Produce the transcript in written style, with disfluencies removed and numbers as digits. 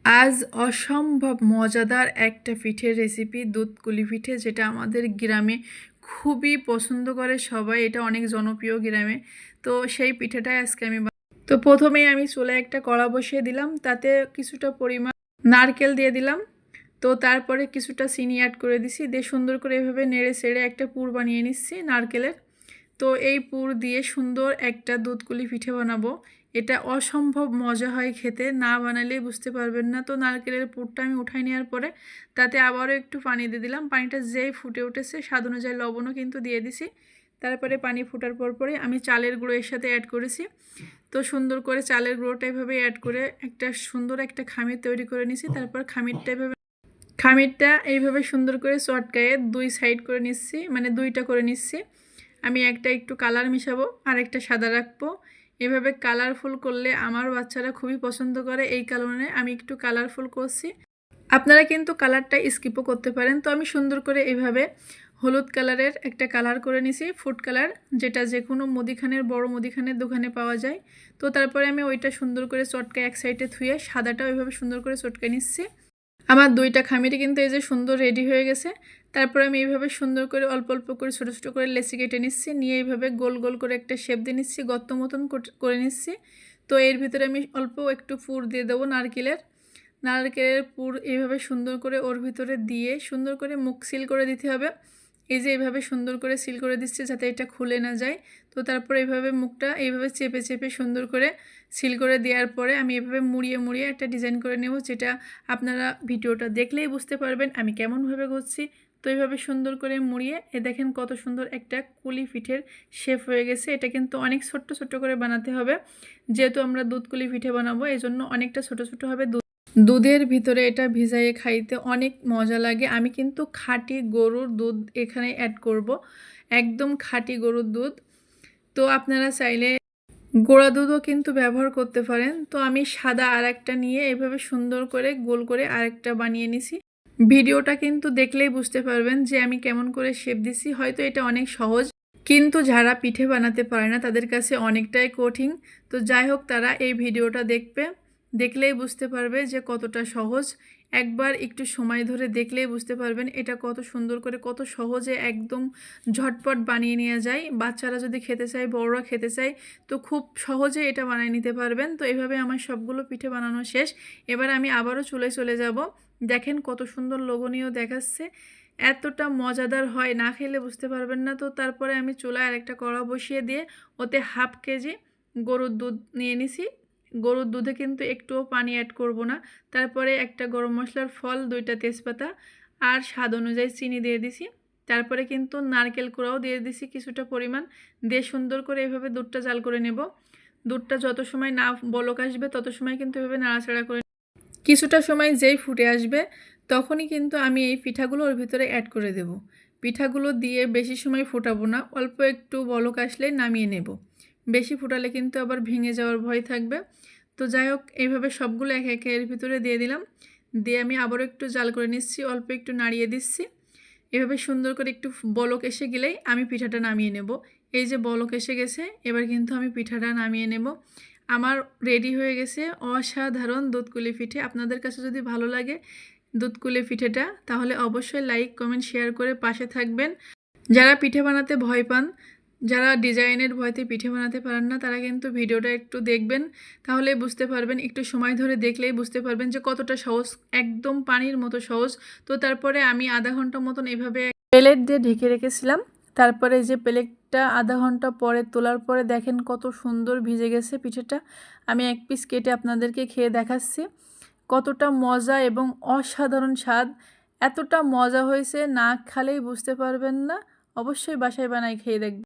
আজ অসম্ভব মজাদার একটা পিঠের রেসিপি, দুধকুলি পিঠে, যেটা আমাদের গ্রামে খুবই পছন্দ করে সবাই। এটা অনেক জনপ্রিয় গ্রামে। তো সেই পিঠেটাই আজকে আমি তো প্রথমেই আমি চুলায় একটা কড়া বসিয়ে দিলাম, তাতে কিছুটা পরিমাণ নারকেল দিয়ে দিলাম। তো তারপরে কিছুটা চিনি অ্যাড করে দিছি, দিয়ে সুন্দর করে এভাবে নেড়ে চেড়ে একটা পুর বানিয়ে নিচ্ছি নারকেলের। তো এই পুর দিয়ে সুন্দর একটা দুধকুলি পিঠে বানাবো। এটা অসম্ভব মজা হয় খেতে, না বানালেই বুঝতে পারবেন না। তো নারকেলের পুরটা আমি উঠাই নেওয়ার পরে তাতে আবারও একটু পানি দিয়ে দিলাম। পানিটা যেই ফুটে উঠেছে স্বাদ অনুযায়ী লবণও কিন্তু দিয়ে দিছি। তারপরে পানি ফোটার পরে আমি চালের গুঁড়ো এর সাথে অ্যাড করেছি। তো সুন্দর করে চালের গুঁড়োটা এভাবে অ্যাড করে একটা সুন্দর একটা খামির তৈরি করে নিছি। তারপর খামিরটা এইভাবে সুন্দর করে চটকায়ে দুই সাইড করে নিচ্ছি, মানে দুইটা করে নিচ্ছি। আমি একটা একটু কালার মিশাবো আর একটা সাদা রাখবো। এভাবে কালারফুল করলে আমার বাচ্চারা খুবই পছন্দ করে, এই কারণে আমি একটু কালারফুল করছি। আপনারা কিন্তু কালারটা স্কিপও করতে পারেন। তো আমি সুন্দর করে এইভাবে হলুদ কালারের একটা কালার করে নিছি, ফুড কালার, যেটা যে কোনো মুদিখানের বড় মুদিখানের দোকানে পাওয়া যায়। তো তারপরে আমি ওইটা সুন্দর করে চটকায় এক সাইডে ধুয়ে সাদাটা ওইভাবে সুন্দর করে চটকায় নিচ্ছি। আমার দুইটা খামিরই কিন্তু এই যে সুন্দর রেডি হয়ে গেছে। তারপরে আমি এইভাবে সুন্দর করে অল্প অল্প করে ছোটো ছোটো করে লেচি কেটে নিচ্ছি, নিয়ে এইভাবে গোল গোল করে একটা শেপ দিয়ে নিচ্ছি, গর্ত মতন করে নিচ্ছি। তো এর ভিতরে আমি অল্প একটু পুর দিয়ে দেবো নারকেলের পুর এইভাবে সুন্দর করে ওর ভিতরে দিয়ে সুন্দর করে মুখ সিল করে দিতে হবে। এই যে এইভাবে সুন্দর করে সিল করে দিচ্ছি যাতে এটা খুলে না যায়। তো তারপর এইভাবে মুখটা এইভাবে চেপে চেপে সুন্দর করে সিল করে দেওয়ার পরে আমি এভাবে মুড়িয়ে মুড়িয়ে একটা ডিজাইন করে নেব, যেটা আপনারা ভিডিওটা দেখলেই বুঝতে পারবেন আমি কেমনভাবে করছি। তো এইভাবে সুন্দর করে মুড়িয়ে দেখেন কত সুন্দর একটা কুলি পিঠের শেপ হয়ে গেছে। এটা কিন্তু অনেক ছোট্ট ছোট্ট করে বানাতে হবে, যেহেতু আমরা দুধকুলি পিঠে বানাবো, এই জন্য অনেকটা ছোট ছোট হবে। দুধের ভিতরে এটা ভিজাইয়ে খাইতে অনেক মজা লাগে। আমি কিন্তু খাঁটি গরুর দুধ এখানে অ্যাড করব, একদম খাঁটি গরুর দুধ। তো আপনারা চাইলে গুঁড়া দুধও কিন্তু ব্যবহার করতে পারেন। তো আমি সাদা আর একটা নিয়ে এভাবে সুন্দর করে গোল করে আরেকটা বানিয়ে নিছি। ভিডিওটা কিন্তু দেখলেই বুঝতে পারবেন যে আমি কেমন করে শেপ দিছি। হয়তো এটা অনেক সহজ, কিন্তু যারা পিঠে বানাতে পারে না তাদের কাছে অনেকটাই কঠিন। তো যাই হোক, তারা এই ভিডিওটা দেখলেই বুঝতে পারবে যে কতটা সহজ। একবার একটু সময় ধরে দেখলেই বুঝতে পারবেন এটা কত সুন্দর করে, কত সহজে একদম ঝটপট বানিয়ে নেওয়া যায়। বাচ্চারা যদি খেতে চায়, বড়রা খেতে চায়, তো খুব সহজে এটা বানিয়ে নিতে পারবেন। তো এইভাবে আমার সবগুলো পিঠে বানানো শেষ। এবার আমি আবারও চুলায় চলে যাব। দেখেন কত সুন্দর লোভনীয় দেখাচ্ছে, এতটা মজাদার হয়, না খেলে বুঝতে পারবেন না। তো তারপরে আমি চুলায় আরেকটা কড়া বসিয়ে দিয়ে ওতে হাফ কেজি গরুর দুধ নিয়ে নিছি। গরুর দুধে কিন্তু একটুও পানি অ্যাড করব না। তারপরে একটা গরম মশলার ফল, দুইটা তেজপাতা আর স্বাদ অনুযায়ী চিনি দিয়ে দিছি। তারপরে কিন্তু নারকেল কোড়াও দিয়ে দিছি কিছুটা পরিমাণ, দিয়ে সুন্দর করে এভাবে দুধটা জাল করে নেব। দুধটা যত সময় না বলক আসবে তত সময় কিন্তু এভাবে নাড়াচাড়া করে, কিছুটা সময় যেই ফুটে আসবে তখনই কিন্তু আমি এই পিঠাগুলো ওর ভিতরে অ্যাড করে দেব। পিঠাগুলো দিয়ে বেশি সময় ফোটাবো না, অল্প একটু বলক আসলে নামিয়ে নেব। বেশি ফুটালে কিন্তু আবার ভেঙে যাওয়ার ভয় থাকবে। তো যাই হোক, এইভাবে সবগুলো একে একে এর ভিতরে দিয়ে দিলাম, দিয়ে আমি আবারও একটু জাল করে নিচ্ছি, অল্প একটু নাড়িয়ে দিচ্ছি। এভাবে সুন্দর করে একটু বলক এসে গেলেই আমি পিঠাটা নামিয়ে নেব। এই যে বলক এসে গেছে, এবার কিন্তু আমি পিঠাটা নামিয়ে নেব। আমার রেডি হয়ে গেছে অসাধারণ দুধকুলি পিঠে। আপনাদের কাছে যদি ভালো লাগে দুধকুলি পিঠেটা, তাহলে অবশ্যই লাইক কমেন্ট শেয়ার করে পাশে থাকবেন। যারা পিঠে বানাতে ভয় পান, যারা ডিজাইনের ভয়তে পিঠে বানাতে পারেন না, তারা কিন্তু ভিডিওটা একটু দেখবেন, তাহলে বুঝতে পারবেন। একটু সময় ধরে দেখলেই বুঝতে পারবেন যে কতটা সহজ, একদম পানির মতো সহজ। তো তারপরে আমি আধা ঘন্টা মতন এভাবে প্লেট দিয়ে ঢেকে রেখেছিলাম। তারপরে যে প্লেটটা আধা ঘন্টা পরে তোলার পরে দেখেন কত সুন্দর ভিজে গেছে পিঠেটা। আমি এক পিস কেটে আপনাদেরকে খেয়ে দেখাচ্ছি কতটা মজা এবং অসাধারণ স্বাদ। এতটা মজা হয়েছে, না খেলেই বুঝতে পারবেন না। অবশ্যই বাসায় বানাই খেয়ে দেখবেন।